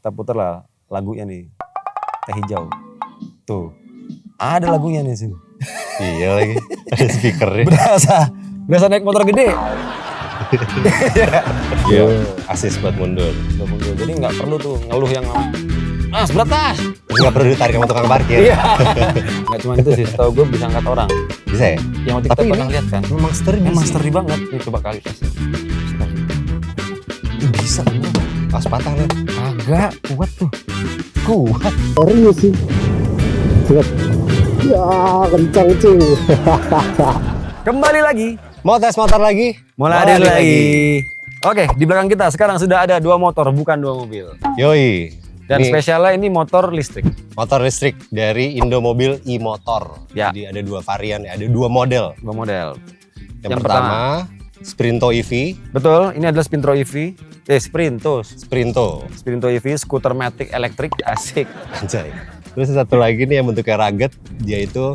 Kita putar lah lagunya nih. Teh hijau. Tuh. Ada lagunya nih sini. Iya lagi. Ada speakernya. Berasa naik motor gede. Iya. Asis buat mundur. Jadi nggak perlu tuh ngeluh yang berat tas. Nggak perlu ditarik sama tukang parkir. Iya. Nggak cuma itu sih, setahu gue bisa angkat orang. Bisa ya? Yang waktu kita pernah lihat kan. Memang Steri banget. Nih coba kali tes. Bisa bener. Pas patah nih. Agak kuat tuh. Kuat. Serius sih. Lihat. Ya kencang cuy. Kembali lagi. Mau tes motor lagi? Mulai lagi. Oke, di belakang kita sekarang sudah ada 2 motor, bukan 2 mobil. Yoi. Dan Ini spesialnya ini motor listrik. motor listrik dari Indomobil e-motor. Ya. Jadi ada 2 varian, ada 2 model. 2 model. Yang pertama, Sprinto EV. Betul, ini adalah Sprinto EV. Sprinto EV, skuter matic elektrik, asik. Anjay. Terus satu lagi nih yang bentuknya rugged, dia itu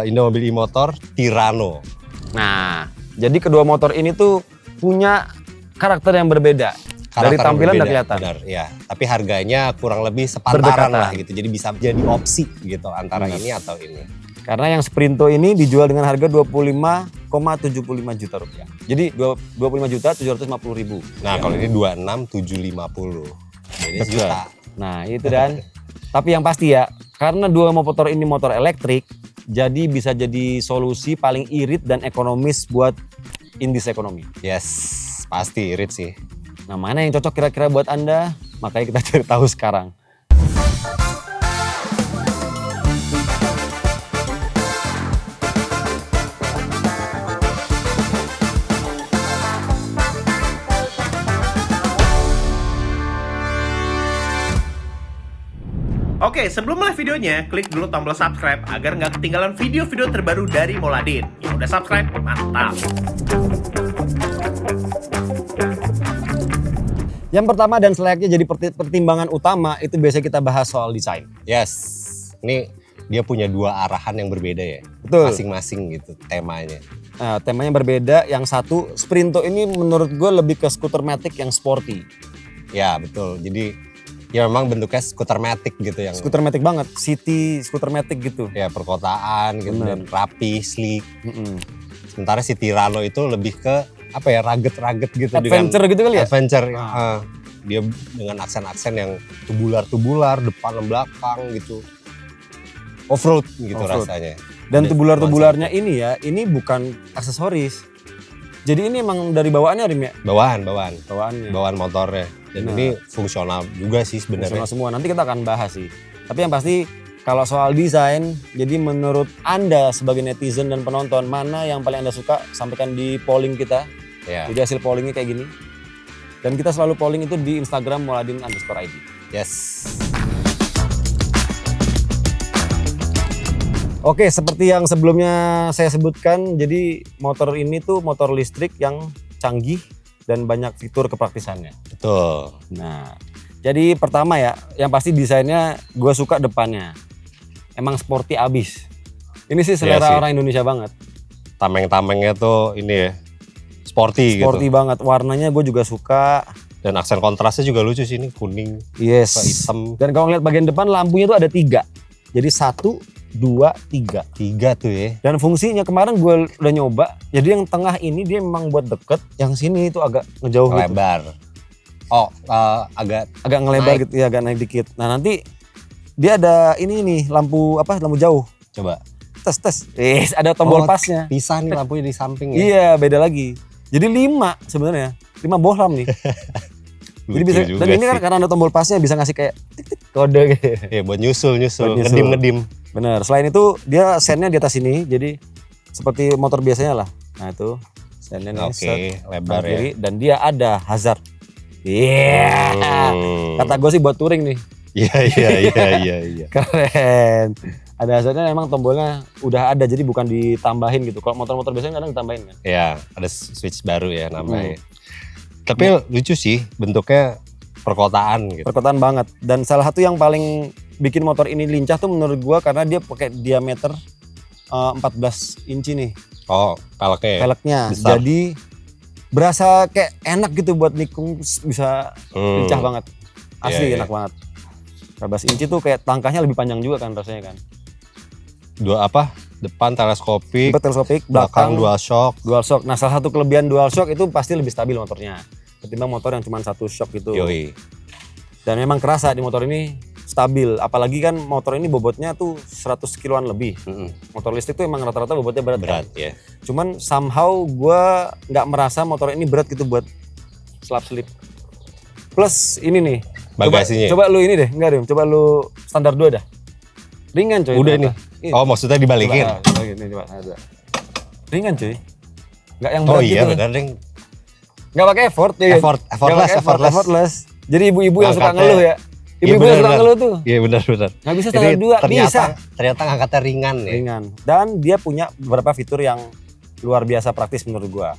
Indomobil e-motor Tirano. Nah, jadi kedua motor ini tuh punya karakter yang berbeda. Dari Karakter tampilan udah berbeda, kelihatan. benar, ya. Tapi harganya kurang lebih sepantaran Berdekatan. lah gitu. Jadi bisa jadi opsi gitu antara ini atau ini. Karena yang Sprinto ini dijual dengan harga 25,75 juta rupiah. Jadi 25.750.000. Nah, kalau ini 26.750. Jadi Betul. sejuta. Nah, itu dan tapi yang pasti ya, karena 2 motor ini motor elektrik, jadi bisa jadi solusi paling irit dan ekonomis buat indis ekonomi. Yes, pasti irit sih. Nah, mana yang cocok kira-kira buat Anda? Makanya kita cari tahu sekarang. Oke, sebelum mulai videonya, klik dulu tombol subscribe agar nggak ketinggalan video-video terbaru dari Moladin. Yang udah subscribe, mantap! Yang pertama dan selayaknya jadi pertimbangan utama itu biasanya kita bahas soal desain. Yes, ini dia punya 2 arahan yang berbeda ya. Betul. Masing-masing gitu temanya. Nah, temanya berbeda. Yang satu, Sprinto ini menurut gue lebih ke skuter matic yang sporty. Ya betul, jadi ya memang bentuknya skuter matic gitu yang Skuter matic banget, city skuter matic gitu. ya perkotaan gitu dan rapi, sleek. Mm-mm. Sementara si Tirano itu lebih ke apa ya, rugged gitu. Adventure dengan gitu kali ya? Adventure. Dia dengan aksen-aksen yang tubular-tubular, depan dan belakang gitu. Off-road gitu Off-road. rasanya. Dan Ada tubular-tubularnya ini ya, ini bukan aksesoris. Jadi ini emang dari bawaannya Rim ya? Bawaan motornya. Dan Nah. ini fungsional juga sih sebenarnya. Fungsional semua, nanti kita akan bahas sih. Tapi yang pasti kalau soal desain, jadi menurut Anda sebagai netizen dan penonton, mana yang paling Anda suka? Sampaikan di polling kita. Ya. Jadi hasil pollingnya kayak gini. Dan kita selalu polling itu di Instagram moladin_id. Yes. Oke, seperti yang sebelumnya saya sebutkan, jadi motor ini tuh motor listrik yang canggih dan banyak fitur kepraktisannya. Betul. Nah, jadi pertama ya, yang pasti desainnya gue suka depannya. Emang sporty abis. Ini sih selera Iya sih. orang Indonesia banget. Tameng-tamengnya tuh ini ya, sporty Sporty gitu. banget, warnanya gue juga suka. Dan aksen kontrasnya juga lucu sih, ini kuning Yes. ke hitam. Dan kalau ngeliat bagian depan lampunya tuh ada 3. Jadi 1, 2, 3. 3 tuh ya. Dan fungsinya kemarin gue udah nyoba. Jadi yang tengah ini dia memang buat deket. Yang sini itu agak ngejauh gitu. Lebar. Oh, agak Agak ngelebar naik. gitu ya, agak naik dikit. Nah nanti dia ada ini nih lampu lampu jauh. coba. Tes. Ada tombol Oh, pasnya. Pisah nih lampunya di samping ya. Iya, beda lagi. Jadi 5 sebenarnya. 5 bohlam nih. Jadi Lucu bisa, juga dan ini kan sih. karena ada tombol pasnya bisa ngasih kayak tik-tik kode gitu. Ya buat nyusul, Buat nyusul. ngedim. Bener. Selain itu dia sennya di atas ini, jadi seperti motor biasanya lah. Nah itu sennya nih, Oke, set, lebar kanan ya. kiri, dan dia ada hazard. Iya. Kata gue sih buat touring nih. Iya. Keren. Ada hazardnya, emang tombolnya udah ada, jadi bukan ditambahin gitu. Kalau motor-motor biasanya kadang ditambahin kan. Ya, ada switch baru ya namanya. Tapi lucu sih bentuknya perkotaan gitu. Perkotaan banget. Dan salah satu yang paling bikin motor ini lincah tuh menurut gua karena dia pakai diameter 14 inci nih Oh, peleknya ya? velgnya. besar. Jadi berasa kayak enak gitu buat nikung, bisa lincah banget. Asli Iya, enak banget. 14 inci tuh kayak langkahnya lebih panjang juga kan rasanya kan. Depan teleskopik, Teleskopik, belakang belakang dual shock. DualShock. Nah, salah satu kelebihan DualShock itu pasti lebih stabil motornya ketimbang motor yang cuma satu shock gitu. Yoi. Dan memang kerasa di motor ini stabil. Apalagi kan motor ini bobotnya tuh 100 kiloan lebih. Motor listrik tuh emang rata-rata bobotnya berat. Berat Kan? ya. Cuman somehow gue nggak merasa motor ini berat gitu buat slip. Plus ini nih. Bagasinya. Coba lu ini deh, enggak deh. Coba lu standar 2 dah. Ringan coy. Udah ternyata. nih. Oh maksudnya dibalikin. Coba, ini coba. Ada. Ringan cuy. Nggak yang Oh berat iya gitu. benar deng. Nggak pakai effort ya. Effortless. Jadi ibu-ibu yang suka Ngangkatnya. ngeluh ya. Iya, Ibu-ibu yang suka benar. ngeluh tuh. Iya benar. Nggak bisa standar 2, bisa. Ternyata ngangkatnya ringan ya. Ringan. Dan dia punya beberapa fitur yang luar biasa praktis menurut gua.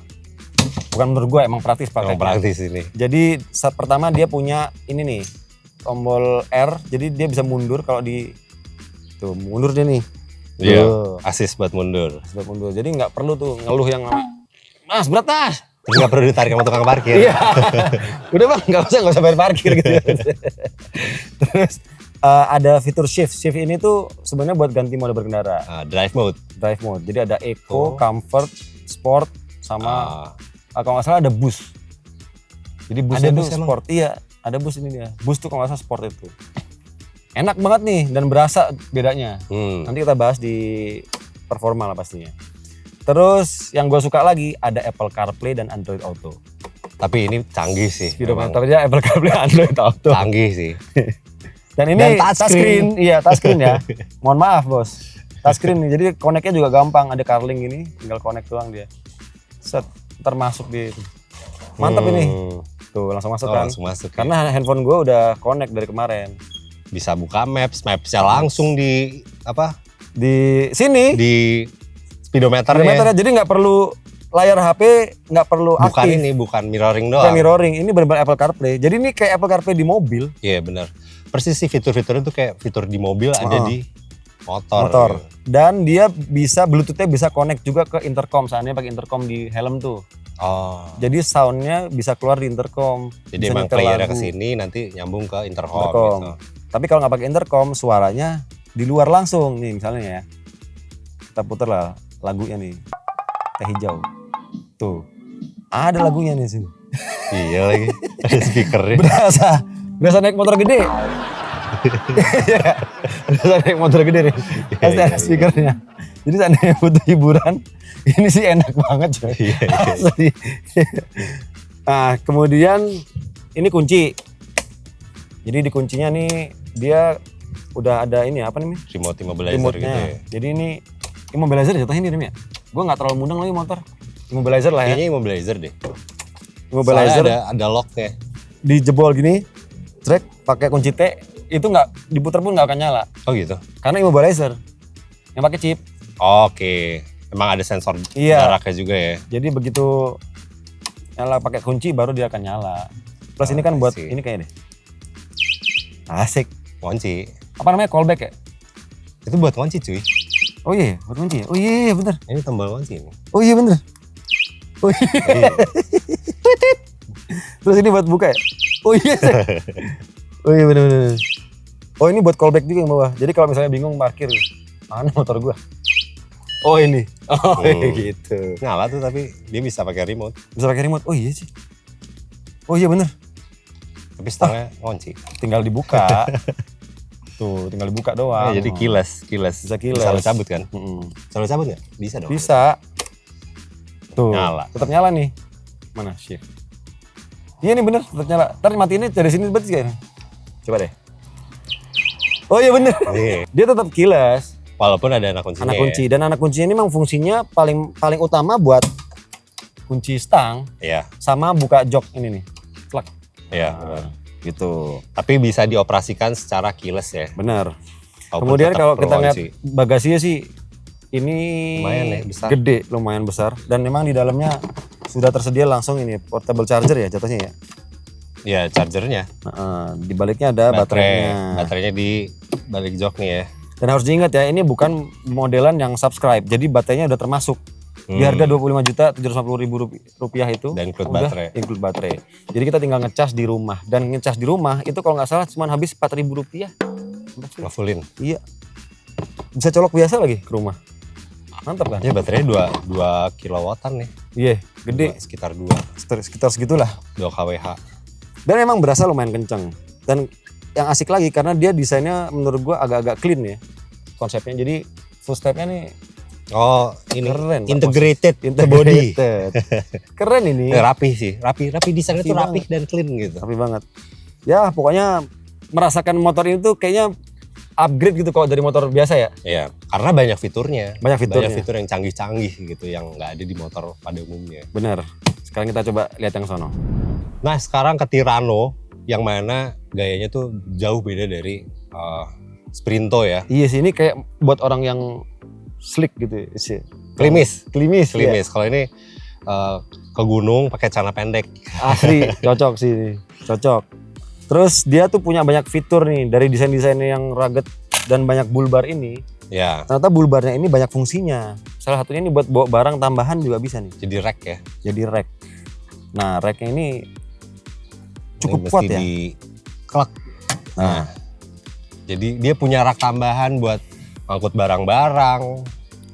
Bukan menurut gua, emang praktis Emang pakainya. praktis ini. Jadi pertama dia punya ini nih, tombol R. Jadi dia bisa mundur kalau tuh mundur dia nih. Iya. Tuh. Asis buat mundur. Sebab mundur. Jadi nggak perlu tuh ngeluh yang Mas berat mas. Terus nggak perlu ditarik sama tukang parkir. Iya. Udah bang, nggak usah bayar parkir gitu. Terus ada fitur shift. Shift ini tuh sebenarnya buat ganti mode berkendara. Drive mode. Drive mode. Jadi ada Eco, Oh. Comfort, Sport, sama kalau nggak salah ada Boost. Jadi Boostnya Ada tuh Boost emang? Sport. Iya, ada Boost ini dia. Boost tuh kalau nggak salah Sport itu. Enak banget nih dan berasa bedanya. Nanti kita bahas di performa lah pastinya. Terus yang gue suka lagi ada Apple CarPlay dan Android Auto. Tapi ini canggih sih. memang. Speedometernya Apple CarPlay Android Auto. Canggih sih. Dan ini Dan touchscreen. Iya touchscreen ya. Mohon maaf bos. Touchscreen nih, jadi connect-nya juga gampang. Ada CarLink ini, tinggal connect doang dia. Set, ntar masuk di mantap ini. Tuh langsung masuk kan. Langsung masuk. Ya. Karena handphone gue udah connect dari kemarin. Bisa buka mapsnya langsung di Di sini. di speedometernya. Speedometernya, jadi nggak perlu layar HP, nggak perlu Bukan aktif. ini, bukan mirroring Bukan doang. mirroring, ini benar-benar Apple CarPlay. Jadi ini kayak Apple CarPlay di mobil. Iya benar. Persis sih fitur-fiturnya tuh kayak fitur di mobil ada di motor. Gitu. Dan dia bisa Bluetooth-nya bisa connect juga ke intercom. Seandainya pakai intercom di helm tuh. Oh. Jadi soundnya bisa keluar di intercom. Jadi bisa emang nyetel playernya lagu. ke sini nanti nyambung ke intercom. Intercom. Gitu. Tapi kalau nggak pakai intercom, suaranya di luar langsung nih misalnya ya. Kita putar lah lagunya nih. Teh hijau. Tuh. Ada lagunya nih sini. Iya lagi. Ada speakernya. Berasa naik motor gede. Berasa naik motor gede nih. Pasti ada speakernya. Jadi seandainya butuh hiburan, ini sih enak banget coy. Iya. Asli. Nah kemudian ini kunci. Jadi di kuncinya nih dia udah ada ini apa namanya? Remote immobilizer Remote-nya. gitu ya. Jadi ini immobilizer jatuhnya ini ya. Gue nggak terlalu mudeng lagi motor. Immobilizer lah ya. Kayaknya immobilizer deh. Immobilizer Soalnya ada locknya. dijebol gini, trek pakai kunci T itu nggak diputar pun nggak akan nyala. Oh gitu. Karena immobilizer yang pakai chip. Oke. Emang ada sensor Iya. jaraknya juga ya. Jadi begitu nyala pakai kunci baru dia akan nyala. Plus ini kan buat sih. ini kayaknya deh. Asik. Kunci. Apa namanya? Callback ya? Itu buat kunci cuy. Oh iya, buat kunci ya? Oh iya, bener. Ini tombol kunci ini. Oh iya bener. Oh iya. Iya. Terus ini buat buka ya? Oh iya. Oh iya bener. Oh ini buat callback juga yang bawah. Jadi kalau misalnya bingung parkir, mana motor gua? Oh ini. Oh iya gitu. Nyala tuh tapi dia bisa pakai remote. Bisa pakai remote. Oh iya sih. Oh iya bener. Tapi setengahnya kunci. Tinggal dibuka. Tuh, tinggal dibuka doang. Jadi kilas. Bisa kilas. Bisa lo cabut kan? Mm-mm. Bisa lo cabut nggak? Bisa dong. Bisa. Tuh. Nyala. Tetap nyala nih. Mana shift? Iya nih bener, tetap nyala. Ntar matiinnya dari sini berarti gak? Coba deh. Oh iya bener. Iya. Dia tetap kilas. Walaupun ada anak kuncinya. Anak kunci. Dan anak kuncinya ini memang fungsinya paling utama buat kunci stang Iya. sama buka jok ini nih. Plak. Iya. benar. Gitu. Tapi bisa dioperasikan secara keyless ya. Bener. Walaupun Kemudian tetap kalau perlu kita lihat kunci. bagasinya sih ini Lumayan ya, besar. gede, lumayan besar. Dan memang di dalamnya sudah tersedia langsung ini portable charger ya jatuhnya ya. Ya chargernya. Di baliknya ada baterainya. Baterainya di balik jok nih ya. Dan harus diingat ya, ini bukan modelan yang subscribe. Jadi baterainya udah termasuk. Di harga 25.750.000 rupiah itu Dan include udah baterai. include baterai. Jadi kita tinggal ngecas di rumah, dan ngecas di rumah itu kalau nggak salah cuma habis 4.000 rupiah. Ngefullin. Iya. Bisa colok biasa lagi ke rumah. Mantap kan? Ya baterainya 2 kilowattan nih. Iya, gede. Sekitar 2 Sekitar segitulah. kWh. Dan emang berasa lumayan kenceng. Dan yang asik lagi karena dia desainnya menurut gua agak-agak clean ya konsepnya. Jadi full stepnya nih Oh, ini keren. Pak. integrated ke body. Keren ini. Rapi sih, rapi desainnya Rapi tuh rapi banget. dan clean gitu. Rapi banget. Ya pokoknya merasakan motor ini tuh kayaknya upgrade gitu kalau dari motor biasa ya. Iya, karena banyak fiturnya. Banyak fiturnya. Banyak fitur yang canggih-canggih gitu yang nggak ada di motor pada umumnya. Bener. Sekarang kita coba lihat yang sono. Nah, sekarang ke Tirano yang mana gayanya tuh jauh beda dari Sprinto ya. Iya sih, ini kayak buat orang yang slick gitu sih. Klimis. Klimis. Ya. Kalau ini ke gunung pakai celana pendek. Asli cocok sih ini. Cocok. Terus dia tuh punya banyak fitur nih dari desain-desainnya yang rugged dan banyak bulbar ini. Ya, Ternyata bulbarnya ini banyak fungsinya. Salah satunya ini buat bawa barang tambahan juga bisa nih. jadi rack ya. Jadi rack. Nah, racknya ini cukup Ini kuat mesti ya. diklek. Nah, jadi dia punya rak tambahan buat ngangkut barang-barang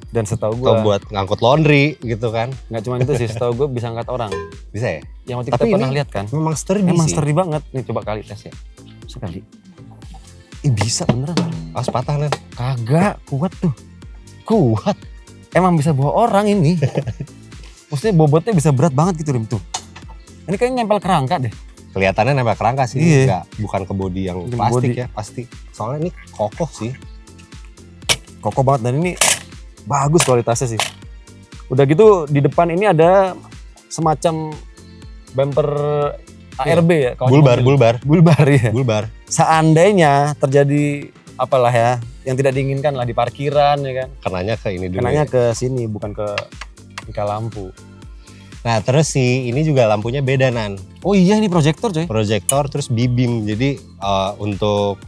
Dan setahu atau gue buat ngangkut laundry gitu kan. nggak cuma itu sih, setahu gue bisa angkat orang. Bisa ya? Yang waktu Tapi kita pernah ini lihat kan. Memang sturdy Emang sih. sturdy banget. Nih coba kali tes ya. Sekali. Bisa beneran. Awas patah Nen. Kagak, kuat tuh. Kuat. Emang bisa bawa orang ini. Maksudnya bobotnya bisa berat banget gitu Rim tuh. Ini kayaknya nempel kerangka deh. Kelihatannya nempel kerangka sih, Iya. enggak, bukan ke body yang Bukan plastik body. ya, pasti. Soalnya ini kokoh sih. Kokoh banget dan ini bagus kualitasnya sih. Udah gitu di depan ini ada semacam bumper ARB ya. kalau di mobil. Bulbar ya. Bulbar. Seandainya terjadi apalah ya yang tidak diinginkan lah di parkiran ya kan. Kenanya ke ini dulu. Kenanya Ya. ke sini bukan ke lampu. Nah, terus sih ini juga lampunya beda Nan. Oh iya ini proyektor coy. Proyektor terus bibim. Jadi untuk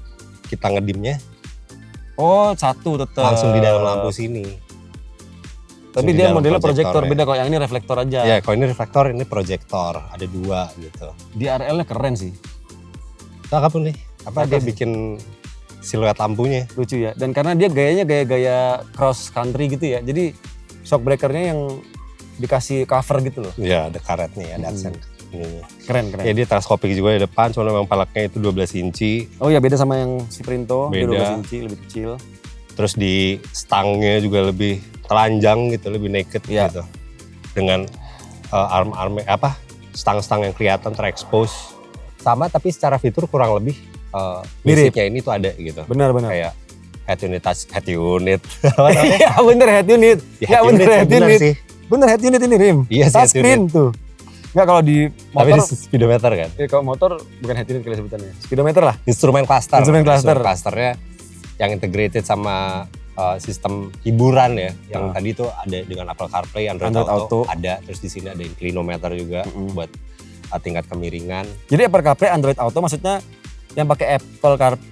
kita ngedimnya Oh satu tetap. langsung di dalam lampu sini. Tapi Langsung di dia dalam modelnya proyektor ya. beda, kalau yang ini reflektor aja. Ya, kalau ini reflektor, ini proyektor. Ada 2 gitu. Di RL-nya keren sih, Cakep nih. Apa Cakep dia sih. bikin siluet lampunya. lucu ya. Dan karena dia gayanya gaya-gaya cross country gitu ya. Jadi shock breakernya yang dikasih cover gitu loh. Ya, ada karetnya, ada aksen ininya. Keren. Ya, dia teleskopik juga di depan, cuma memang peleknya itu 12 inci. Oh ya beda sama yang Sprinto, dia Beda. 12 inci lebih kecil. Terus di stangnya juga lebih telanjang gitu, lebih naked Iya. gitu. Dengan arm-arm stang-stang yang kelihatan terekspos. Sama tapi secara fitur kurang lebih Mirip. basicnya ini tuh ada gitu. Benar. Kayak head unit. Apa namanya? Ya bener head unit. Ya, Ya bener head bener unit. sih. Bener head unit ini Rim. Iya sih, head Touchscreen tuh. Enggak kalau di Tapi motor, di speedometer kan. kalau motor bukan head unit kali sebutannya. Speedometer lah. Instrumen cluster. Instrumen cluster. Clusternya yang integrated sama sistem hiburan ya. Yang tadi tuh ada dengan Apple CarPlay, Android Auto ada. Terus di sini ada inclinometer juga buat tingkat kemiringan. Jadi Apple CarPlay, Android Auto maksudnya yang pakai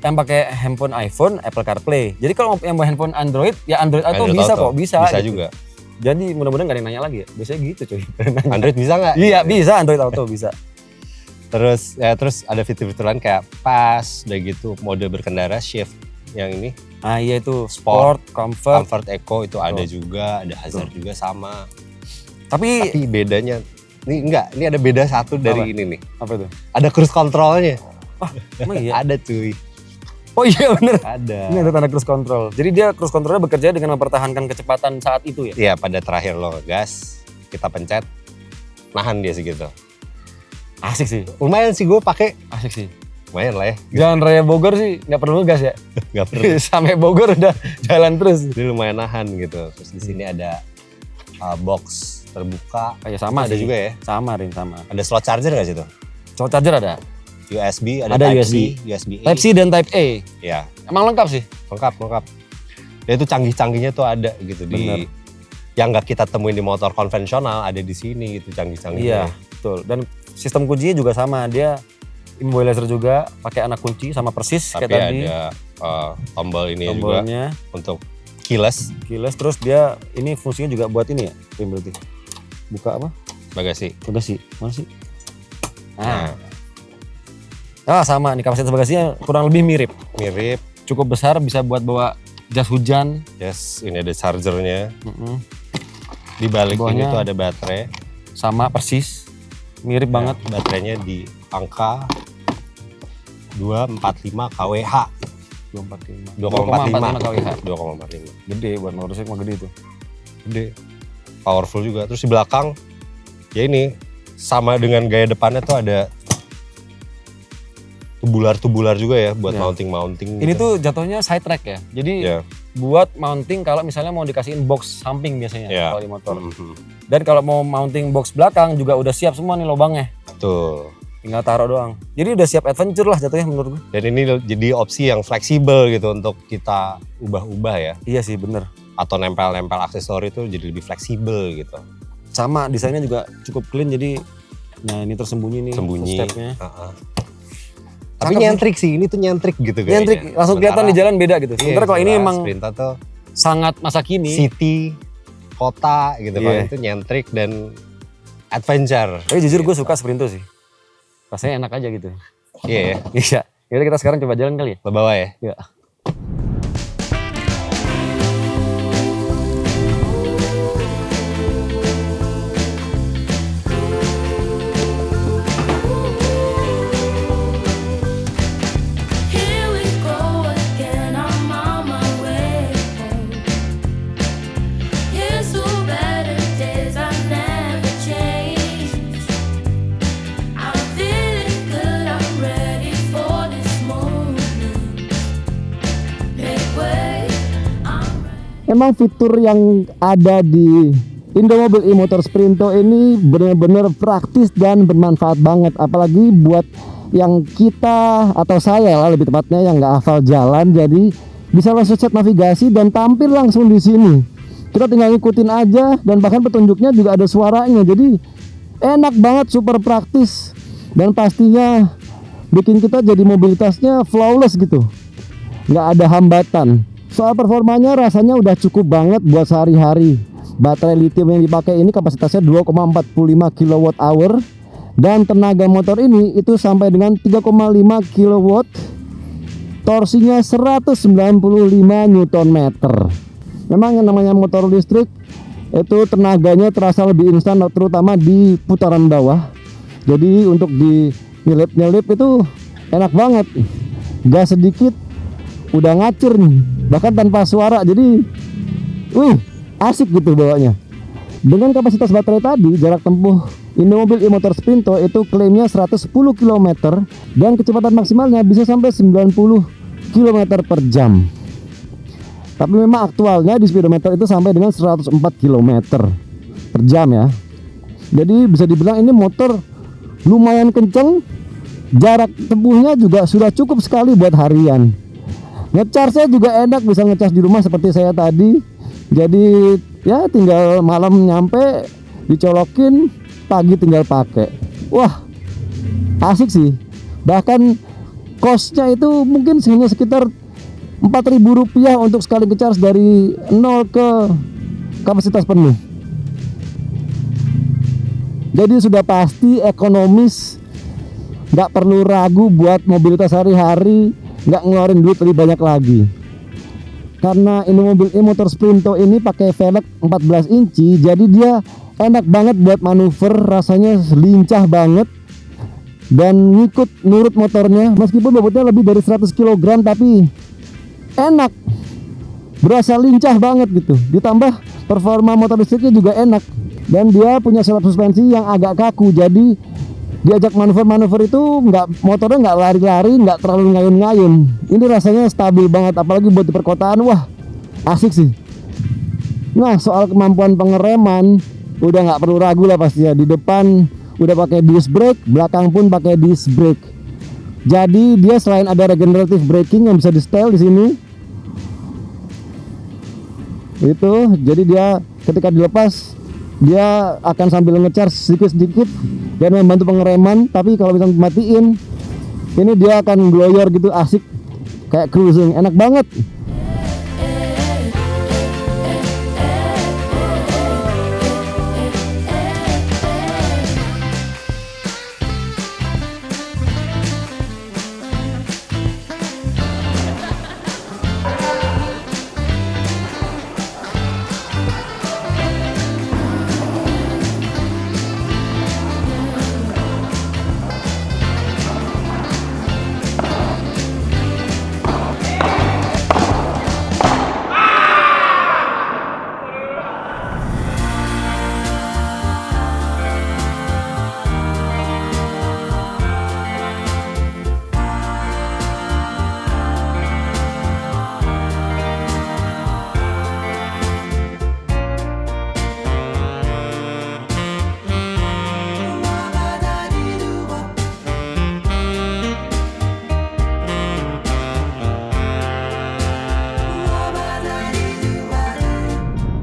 yang pakai handphone iPhone, Apple CarPlay. Jadi kalau yang mau handphone Android, ya Android Auto bisa kok, bisa gitu. juga. Jadi mudah-mudahan gak ada yang nanya lagi ya. Biasanya gitu coy. Android bisa nggak? Iya bisa, Android Auto bisa. Terus ada fitur-fitur lain kayak pas, udah gitu mode berkendara shift yang ini. Nah iya itu Sport, Comfort. Comfort Eco itu ada juga, ada Hazard juga sama. Tapi Tapi bedanya, ini ada beda satu dari Apa? ini nih. apa tuh? Ada cruise controlnya. Emang iya? Ada cuy, Oh iya bener. ada. Ini ada tanda cruise control. Jadi dia cruise controlnya bekerja dengan mempertahankan kecepatan saat itu ya? Iya, pada terakhir lo ngegas, kita pencet, nahan dia segitu. Asik sih, Lumayan sih gue pakai, asik sih. lumayan lah ya. Jalan Raya Bogor sih nggak perlu ngegas ya? Gak perlu. Sampai Bogor udah jalan terus. Jadi lumayan nahan gitu. Terus di sini ada box terbuka. Oh, ya sama Ada sih. juga ya. Sama Rin, sama. Ada slot charger nggak situ? Cowok charger ada? USB, ada Ada Type C, USB. USB A. Type C dan Type A. Ya, Emang lengkap sih? lengkap. Ya itu canggih-canggihnya tuh ada gitu Bener. di yang nggak kita temuin di motor konvensional ada di sini gitu canggih-canggihnya. Iya, betul. Dan sistem kuncinya juga sama. Dia immobilizer juga, pakai anak kunci sama persis Tapi kayak tadi. ada tombol ini juga Tombolnya. untuk keyless. Terus dia ini fungsinya juga buat ini ya, berarti buka apa? Bagasi. Mana sih? Sama nih, kapasitas bagasinya kurang lebih mirip. Cukup besar, bisa buat bawa jas hujan. Yes, ini ada chargernya. Di balik ini tuh ada baterai. Sama persis, mirip banget. Baterainya di angka 245 kWh. 2,45 kWh. 2,45. Gede buat motor listrik mah gede itu. Gede. Powerful juga. Terus di belakang ya ini sama dengan gaya depannya tuh ada tubular juga ya buat mounting. Ini tuh jatuhnya side track ya. Jadi buat mounting kalau misalnya mau dikasihin box samping biasanya kalau di motor. Dan kalau mau mounting box belakang juga udah siap semua nih lubangnya. Tuh. Tinggal taruh doang. Jadi udah siap adventure lah jatuhnya menurut gue. Dan ini jadi opsi yang fleksibel gitu untuk kita ubah-ubah ya. Iya sih bener. Atau nempel-nempel aksesori itu jadi lebih fleksibel gitu. Sama desainnya juga cukup clean, jadi nah ini tersembunyi nih footstepnya. Tapi nyentrik sih, ini tuh nyentrik gitu kayaknya. Nyentrik, langsung kelihatan di jalan beda gitu. Sementara kalau ini emang Sprinta tuh sangat masa kini. City, kota gitu. Kalau itu nyentrik dan adventure. Tapi jujur gue suka Sprinto sih. Rasanya enak aja gitu. Iya ya. Iya. Yaudah kita sekarang coba jalan kali ya. Ke bawah ya? Iya. Emang fitur yang ada di Indomobil e-motor Sprinto ini benar-benar praktis dan bermanfaat banget, apalagi buat yang kita atau saya lah lebih tepatnya yang nggak hafal jalan, jadi bisa langsung set navigasi dan tampil langsung di sini. Kita tinggal ngikutin aja dan bahkan petunjuknya juga ada suaranya, jadi enak banget, super praktis dan pastinya bikin kita jadi mobilitasnya flawless gitu, nggak ada hambatan. Soal performanya rasanya udah cukup banget buat sehari-hari. Baterai lithium yang dipakai ini kapasitasnya 2,45 kWh dan tenaga motor ini itu sampai dengan 3,5 kW. Torsinya 195 Nm. Memang yang namanya motor listrik itu tenaganya terasa lebih instan, terutama di putaran bawah. Jadi untuk di nyelip itu enak banget. Gas sedikit udah ngacir nih, bahkan tanpa suara, jadi asik gitu bawanya. Dengan kapasitas baterai tadi, jarak tempuh Indomobil e-motor Sprinto itu klaimnya 110 km dan kecepatan maksimalnya bisa sampai 90 km per jam. Tapi memang aktualnya di speedometer itu sampai dengan 104 km per jam ya. Jadi bisa dibilang ini motor lumayan kenceng, jarak tempuhnya juga sudah cukup sekali buat harian. Ngecharge-nya juga enak, bisa ngecas di rumah seperti saya tadi. Jadi ya tinggal malam nyampe, dicolokin, pagi tinggal pakai. Wah, asik sih. Bahkan cost-nya itu mungkin hanya sekitar Rp4.000 untuk sekali ngecharge dari 0 ke kapasitas penuh. Jadi sudah pasti ekonomis, nggak perlu ragu buat mobilitas sehari-hari, nggak ngeluarin duit lebih banyak lagi. Karena Indomobil e-motor Sprinto ini pakai velg 14 inci, jadi dia enak banget buat manuver, rasanya lincah banget dan ngikut nurut motornya. Meskipun bobotnya lebih dari 100 kg tapi enak, berasa lincah banget gitu. Ditambah performa motor listriknya juga enak dan dia punya setup suspensi yang agak kaku, jadi diajak manuver-manuver itu motornya nggak lari-lari, nggak terlalu ngayun-ngayun. Ini rasanya stabil banget, apalagi buat di perkotaan. Wah, asik sih. Nah, soal kemampuan pengereman udah nggak perlu ragu lah pasti ya. Di depan udah pakai disc brake, belakang pun pakai disc brake. Jadi dia selain ada regenerative braking yang bisa di setel di sini, itu jadi dia ketika dilepas dia akan sambil nge-charge sedikit-sedikit dan membantu pengereman. Tapi kalau bisa dimatiin, ini dia akan gloyor gitu, asik kayak cruising, enak banget.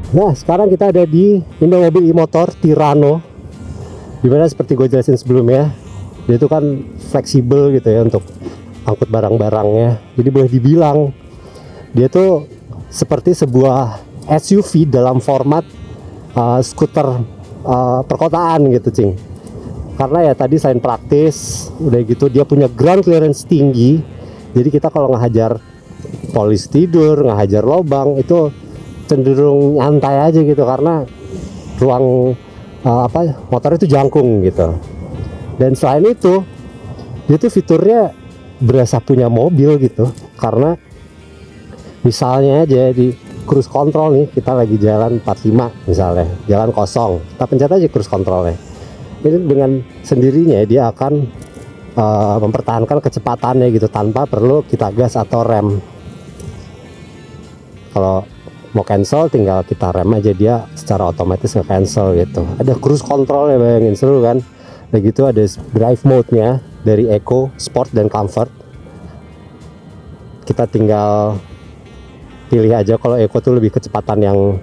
Nah, sekarang kita ada di Indomobil e-motor Tirano. Dimana seperti gue jelasin sebelumnya, dia itu kan fleksibel gitu ya untuk angkut barang-barangnya. Jadi boleh dibilang dia tuh seperti sebuah SUV dalam format skuter perkotaan gitu, Cing. Karena ya tadi selain praktis, udah gitu dia punya ground clearance tinggi. Jadi kita kalau ngehajar polis tidur, ngehajar lobang itu cenderung nyantai aja gitu karena ruang motor itu jangkung gitu. Dan selain itu dia tuh fiturnya berasa punya mobil gitu. Karena misalnya aja di cruise control nih, kita lagi jalan 45 misalnya, jalan kosong, kita pencet aja cruise controlnya. Ini dengan sendirinya dia akan mempertahankan kecepatannya gitu tanpa perlu kita gas atau rem. Kalau mau cancel tinggal kita rem aja, dia secara otomatis nge-cancel gitu. Ada cruise control ya, bayangin, seru kan. Udah gitu ada drive mode-nya dari Eco, Sport, dan Comfort. Kita tinggal pilih aja. Kalau Eco tuh lebih kecepatan yang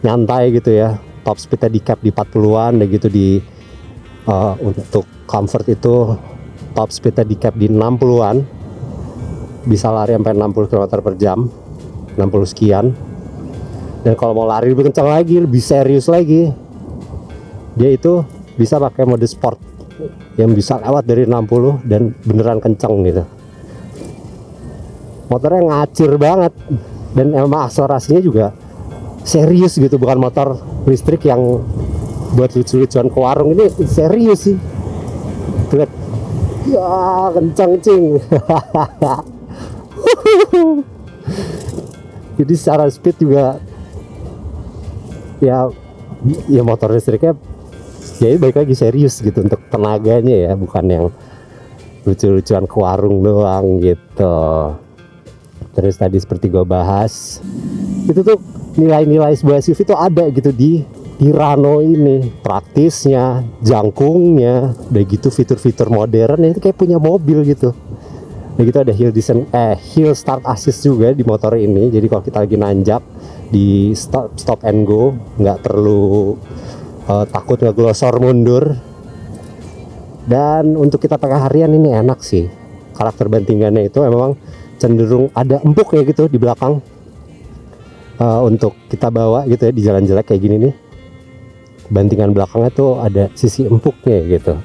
nyantai gitu ya, top speednya di cap di 40-an, udah gitu di untuk Comfort itu top speednya di cap di 60-an, bisa lari sampai 60 km per jam, 60 sekian. Dan kalau mau lari lebih kencang lagi, lebih serius lagi, dia itu bisa pakai mode sport yang bisa lewat dari 60 dan beneran kencang gitu. Motornya ngacir banget dan emang akselerasinya juga serius gitu, bukan motor listrik yang buat lucu-lucuan ke warung. Ini serius sih. Lihat, ya kencang, Cing. Jadi secara speed juga ya motor listriknya ya baik lagi serius gitu untuk tenaganya ya, bukan yang lucu-lucuan ke warung doang gitu. Terus tadi seperti gue bahas, itu tuh nilai-nilai sebuah SUV itu ada gitu di Tirano ini. Praktisnya, jangkungnya, udah gitu fitur-fitur modern itu kayak punya mobil gitu. Udah gitu ada hill start assist juga di motor ini. Jadi kalau kita lagi nanjak di stop and go, nggak perlu takut ngeglosor mundur. Dan untuk kita pakai harian ini enak sih. Karakter bantingannya itu memang cenderung ada empuk ya gitu di belakang. Untuk kita bawa gitu ya di jalan jelek kayak gini nih, bantingan belakangnya tuh ada sisi empuknya gitu.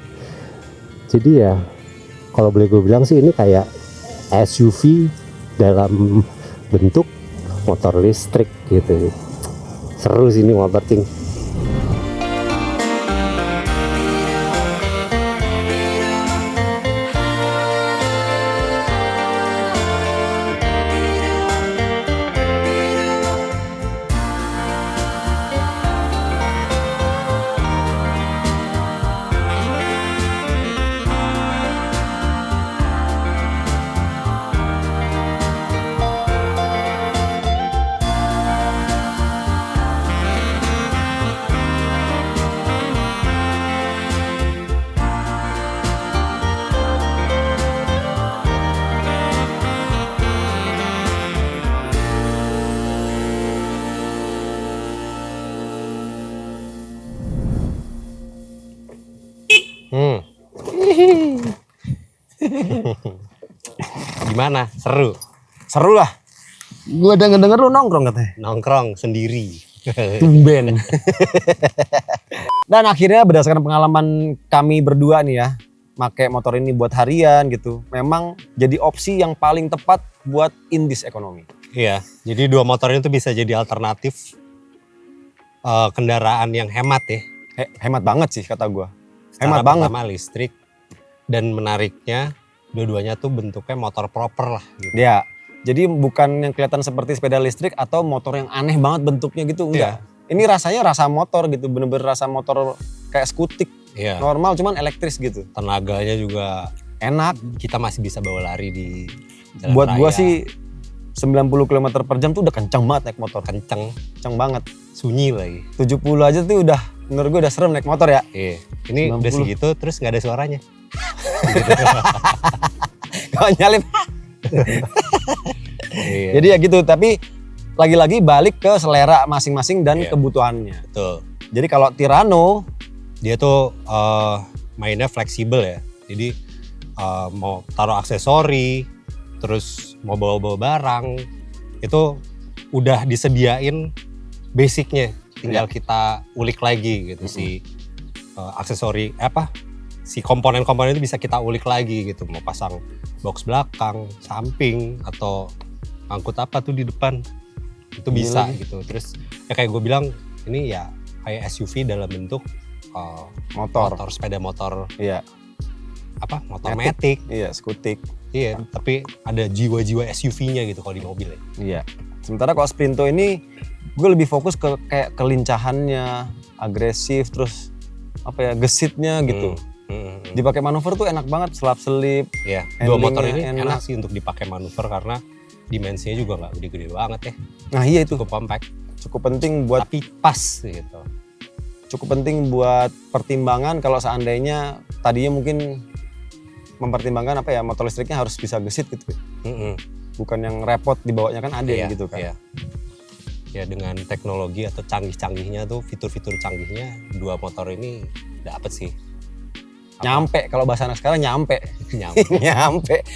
Jadi ya kalau boleh gue bilang sih ini kayak SUV dalam bentuk motor listrik gitu. Seru sih ini motor, Cing. Gimana? Seru? Seru lah. Gue denger lu nongkrong katanya. Nongkrong sendiri. Tumben. Dan akhirnya berdasarkan pengalaman kami berdua nih ya, pakai motor ini buat harian gitu, memang jadi opsi yang paling tepat buat in this economy. Iya, jadi dua motor ini tuh bisa jadi alternatif kendaraan yang hemat ya. Hemat banget sih kata gue. Hemat banget. Pertama listrik, dan menariknya dua-duanya tuh bentuknya motor proper lah gitu. Ya, jadi bukan yang kelihatan seperti sepeda listrik atau motor yang aneh banget bentuknya gitu, enggak. Ini rasanya rasa motor gitu, bener-bener rasa motor kayak skutik. Iya. Normal cuman elektris gitu. Tenaganya juga enak. Kita masih bisa bawa lari di jalan buat raya. Gua sih 90 km per jam tuh udah kencang banget naik motor. Kencang banget. Sunyi lagi. 70 aja tuh udah, menurut gue udah serem naik motor ya. Iya. Ini 90. Udah segitu terus gak ada suaranya. Kalau nyalip. Iya. Jadi ya gitu, tapi lagi-lagi balik ke selera masing-masing dan kebutuhannya. Betul. Jadi kalau Tirano dia tuh mainnya fleksibel ya. Jadi mau taruh aksesori, terus mau bawa-bawa barang, itu udah disediain basicnya. Tinggal kita ulik lagi gitu si aksesori si komponen-komponen itu bisa kita ulik lagi gitu. Mau pasang box belakang, samping, atau angkut apa tuh di depan. Itu bisa gitu. Terus ya kayak gue bilang ini ya kayak SUV dalam bentuk motor sepeda motor. Iya. Motor matic. Iya, skutik. Iya, tapi ada jiwa-jiwa SUV-nya gitu kalau di mobil ya. Iya. Sementara kalau Sprinto ini gue lebih fokus ke kayak kelincahannya, agresif, terus gesitnya gitu. Dipakai manuver tuh enak banget, selap-selip. Iya, dua motor ini enak sih untuk dipakai manuver karena dimensinya juga nggak gede-gede banget ya. Nah iya itu. Cukup compact. Cukup penting buat. Tapi pas gitu. Cukup penting buat pertimbangan kalau seandainya tadinya mungkin mempertimbangkan motor listriknya harus bisa gesit gitu. Bukan yang repot dibawanya kan ada gitu kan. Iya. Ya dengan teknologi atau canggih-canggihnya tuh, fitur-fitur canggihnya, dua motor ini dapet sih. Nyampe, kalau bahasa anak sekarang nyampe. Nyampe.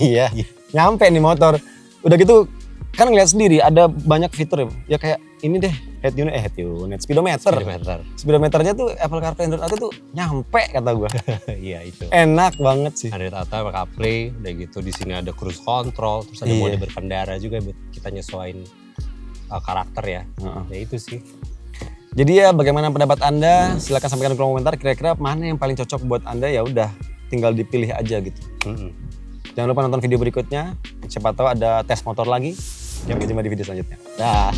Iya. Nyampe nih motor. Udah gitu kan ngeliat sendiri ada banyak fitur ya kayak ini deh head unit speedometernya tuh Apple CarPlay Android Auto tuh nyampe kata gua. Iya itu enak banget sih. Android Auto, CarPlay, udah gitu di sini ada cruise control, terus ada mode berkendara juga buat kita nyesuaiin karakter ya. Ya itu sih. Jadi ya bagaimana pendapat Anda? Silakan sampaikan di kolom komentar kira-kira mana yang paling cocok buat Anda, ya udah tinggal dipilih aja gitu. Jangan lupa nonton video berikutnya. Siapa tahu ada tes motor lagi. Sampai jumpa di video selanjutnya. Dah.